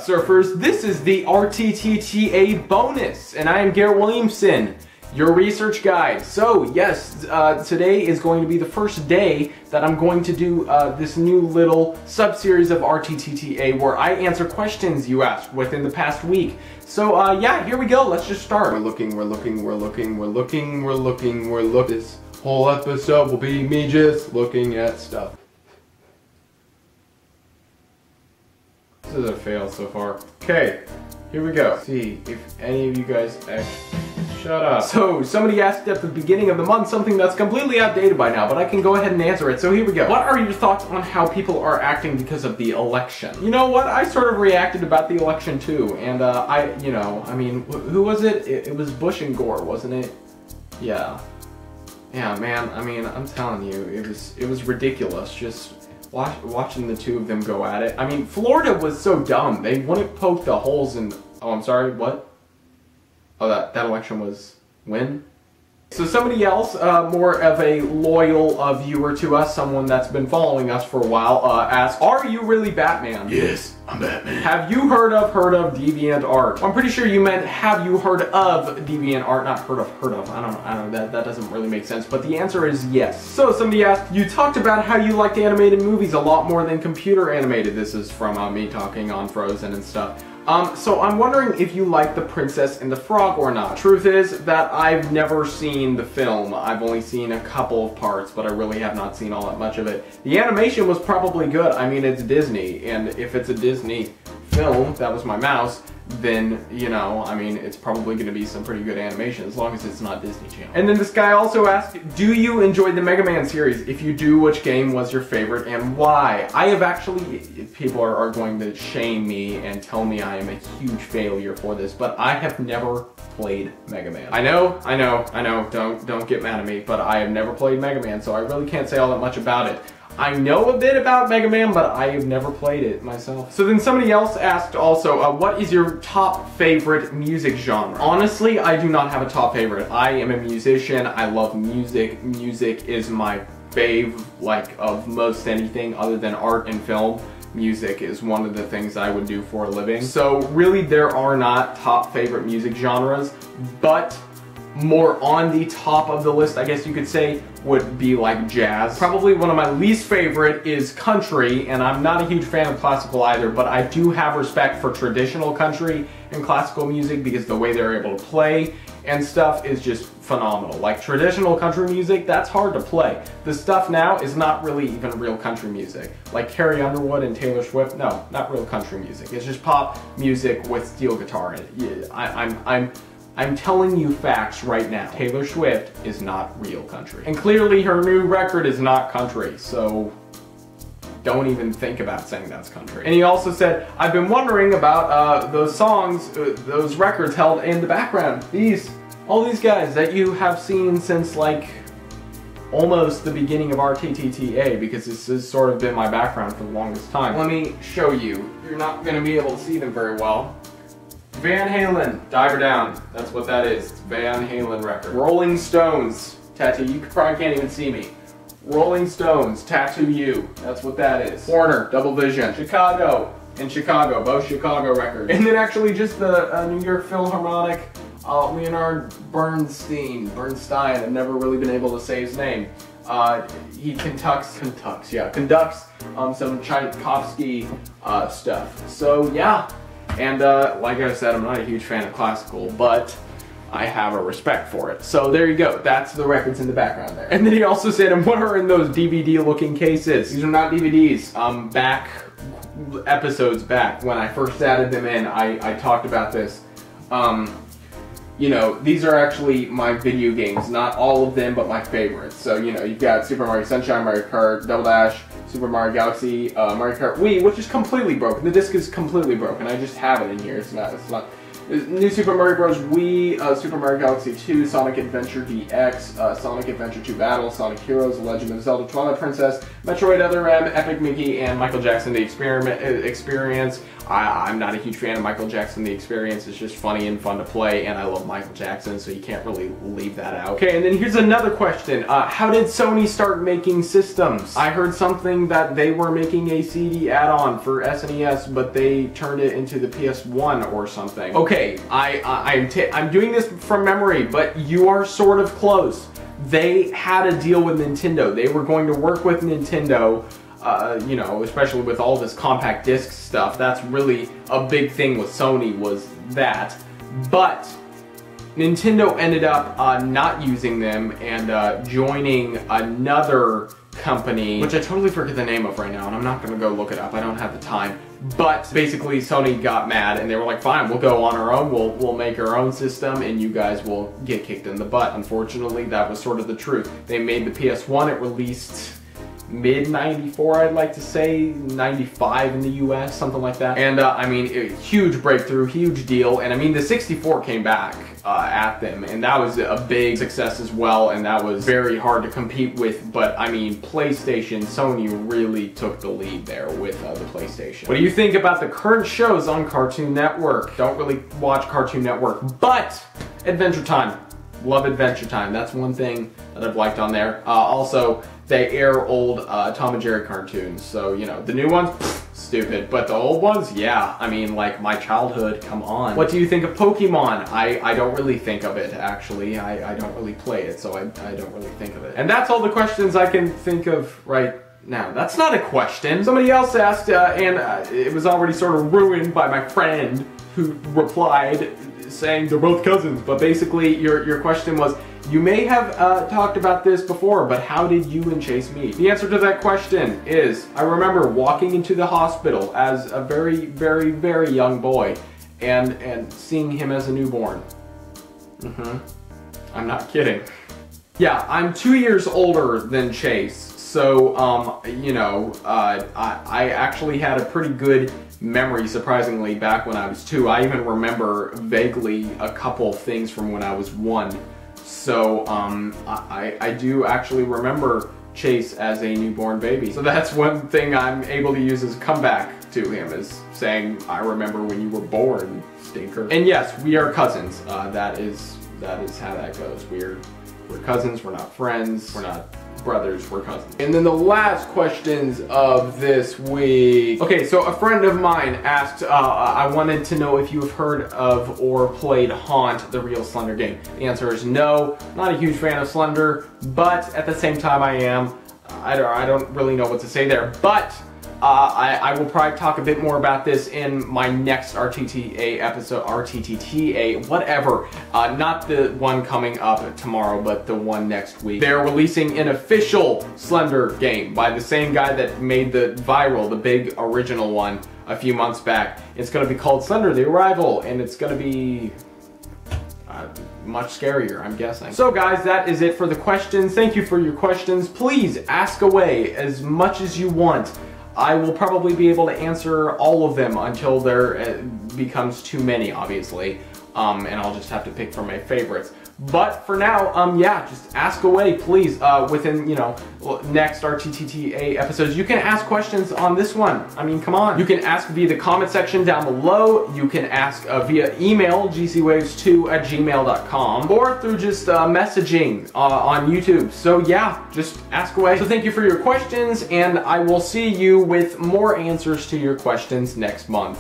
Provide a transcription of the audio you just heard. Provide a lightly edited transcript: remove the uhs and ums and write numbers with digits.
surfers? This is the Rttta bonus, and I am Garrett Williamson, your research guide. So yes, today is going to be the first day that I'm going to do this new little sub-series of Rttta where I answer questions you asked within the past week. So yeah, here we go, let's just start. We're looking. This whole episode will be me just looking at stuff. This is a fail so far. Okay, here we go. See if any of you guys shut up. So, somebody asked at the beginning of the month something that's completely outdated by now, but I can go ahead and answer it. So here we go. What are your thoughts on how people are acting because of the election? You know what? I sort of reacted about the election too, and I mean, who was it? It was Bush and Gore, wasn't it? Yeah. Yeah, man, I mean, I'm telling you, it was ridiculous. Just watching the two of them go at it. I mean, Florida was so dumb. They wouldn't poke the holes in... Oh, I'm sorry, what? Oh, that election was when? So somebody else, more of a loyal viewer to us, someone that's been following us for a while, asked, are you really Batman? Yes, I'm Batman. Have you heard of DeviantArt? I'm pretty sure you meant have you heard of DeviantArt, not heard of. I don't know, that doesn't really make sense, but the answer is yes. So somebody asked, you talked about how you liked animated movies a lot more than computer animated. This is from me talking on Frozen and stuff. So I'm wondering if you like The Princess and the Frog or not. Truth is that I've never seen the film. I've only seen a couple of parts, but I really have not seen all that much of it. The animation was probably good. I mean, it's Disney, and if it's a Disney film, that was my mouse, then, you know, I mean, it's probably going to be some pretty good animation, as long as it's not Disney Channel. And then this guy also asked, do you enjoy the Mega Man series? If you do, which game was your favorite and why? I have actually, people are going to shame me and tell me I am a huge failure for this, but I have never played Mega Man. I know, don't get mad at me, but I have never played Mega Man, so I really can't say all that much about it. I know a bit about Mega Man, but I have never played it myself. So then somebody else asked also, what is your top favorite music genre? Honestly, I do not have a top favorite. I am a musician. I love music. Music is my fave, like, of most anything other than art and film. Music is one of the things I would do for a living. So really, there are not top favorite music genres, but more on the top of the list, I guess you could say, would be like jazz. Probably one of my least favorite is country, and I'm not a huge fan of classical either, but I do have respect for traditional country and classical music because the way they're able to play and stuff is just phenomenal. Like traditional country music, that's hard to play. The stuff now is not really even real country music. Like Carrie Underwood and Taylor Swift, no, not real country music. It's just pop music with steel guitar in it. Yeah, I'm telling you facts right now. Taylor Swift is not real country. And clearly her new record is not country, so don't even think about saying that's country. And he also said, I've been wondering about those songs, those records held in the background. All these guys that you have seen since like almost the beginning of Rttta, because this has sort of been my background for the longest time. Let me show you. You're not gonna be able to see them very well. Van Halen, Diver Down. That's what that is. It's Van Halen record. Rolling Stones, Tattoo. You probably can't even see me. Rolling Stones, Tattoo You. That's what that is. Foreigner, Double Vision. Chicago, both Chicago records. And then actually just the New York Philharmonic, Leonard Bernstein. I've never really been able to say his name. He conducts some Tchaikovsky stuff. So yeah. And like I said, I'm not a huge fan of classical, but I have a respect for it. So there you go. That's the records in the background there. And then he also said, and what are in those DVD-looking cases? These are not DVDs. Episodes back, when I first added them in, I talked about this. You know, these are actually my video games. Not all of them, but my favorites. So, you know, you've got Super Mario Sunshine, Mario Kart, Double Dash, Super Mario Galaxy, Mario Kart Wii, which is completely broken. The disc is completely broken. I just have it in here. It's not. New Super Mario Bros. Wii, Super Mario Galaxy 2, Sonic Adventure DX, Sonic Adventure 2 Battle, Sonic Heroes, The Legend of Zelda, Twilight Princess, Metroid Other M, Epic Mickey, and Michael Jackson The Experience. I'm not a huge fan of Michael Jackson. The Experience is just funny and fun to play, and I love Michael Jackson, so you can't really leave that out. Okay, and then here's another question. How did Sony start making systems? I heard something that they were making a CD add-on for SNES, but they turned it into the PS1 or something. Okay, I'm doing this from memory, but you are sort of close. They had a deal with Nintendo. They were going to work with Nintendo, you know, especially with all this compact disc stuff. That's really a big thing with Sony, was that. But Nintendo ended up not using them and joining another company, which I totally forget the name of right now, and I'm not gonna go look it up. I don't have the time. But basically Sony got mad and they were like, fine, we'll go on our own, we'll make our own system and you guys will get kicked in the butt. Unfortunately, that was sort of the truth. They made the PS1, it released mid-94, I'd like to say, 95 in the US, something like that. And I mean, huge breakthrough, huge deal. And I mean, the 64 came back at them, and that was a big success as well, and that was very hard to compete with. But I mean, PlayStation, Sony really took the lead there with the PlayStation. What do you think about the current shows on Cartoon Network? Don't really watch Cartoon Network, but Adventure Time. Love Adventure Time. That's one thing that I've liked on there. Also, they air old Tom and Jerry cartoons. So, you know, the new ones, stupid. But the old ones, yeah. I mean, like, my childhood, come on. What do you think of Pokemon? I don't really think of it, actually. I don't really play it, so I don't really think of it. And that's all the questions I can think of right now. That's not a question. Somebody else asked, and it was already sort of ruined by my friend who replied saying they're both cousins. But basically, your question was, you may have talked about this before, but how did you and Chase meet? The answer to that question is, I remember walking into the hospital as a very, very, very young boy and seeing him as a newborn. I'm not kidding. Yeah, I'm 2 years older than Chase, so, you know, I actually had a pretty good memory, surprisingly, back when I was 2. I even remember vaguely a couple things from when I was 1. So, I do actually remember Chase as a newborn baby. So that's one thing I'm able to use as a comeback to him, is saying, I remember when you were born, stinker. And yes, we are cousins. That is how that goes. We're cousins, we're not friends, we're not brothers, we're cousins. And then the last questions of this week. Okay, so a friend of mine asked, I wanted to know if you have heard of or played Haunt, the real Slender game. The answer is no. Not a huge fan of Slender, but at the same time I am. I don't really know what to say there, but I will probably talk a bit more about this in my next RTTA episode, RTTTA, whatever. Not the one coming up tomorrow, but the one next week. They're releasing an official Slender game by the same guy that made the viral, the big original one, a few months back. It's going to be called Slender: The Arrival, and it's going to be much scarier, I'm guessing. So guys, that is it for the questions. Thank you for your questions. Please ask away as much as you want. I will probably be able to answer all of them until there becomes too many, obviously. And I'll just have to pick from my favorites. But for now, yeah, just ask away, please. Within, you know, next RTTTA episodes, you can ask questions on this one. I mean, come on. You can ask via the comment section down below. You can ask via email, gcwaves2@gmail.com, or through just messaging on YouTube. So yeah, just ask away. So thank you for your questions, and I will see you with more answers to your questions next month.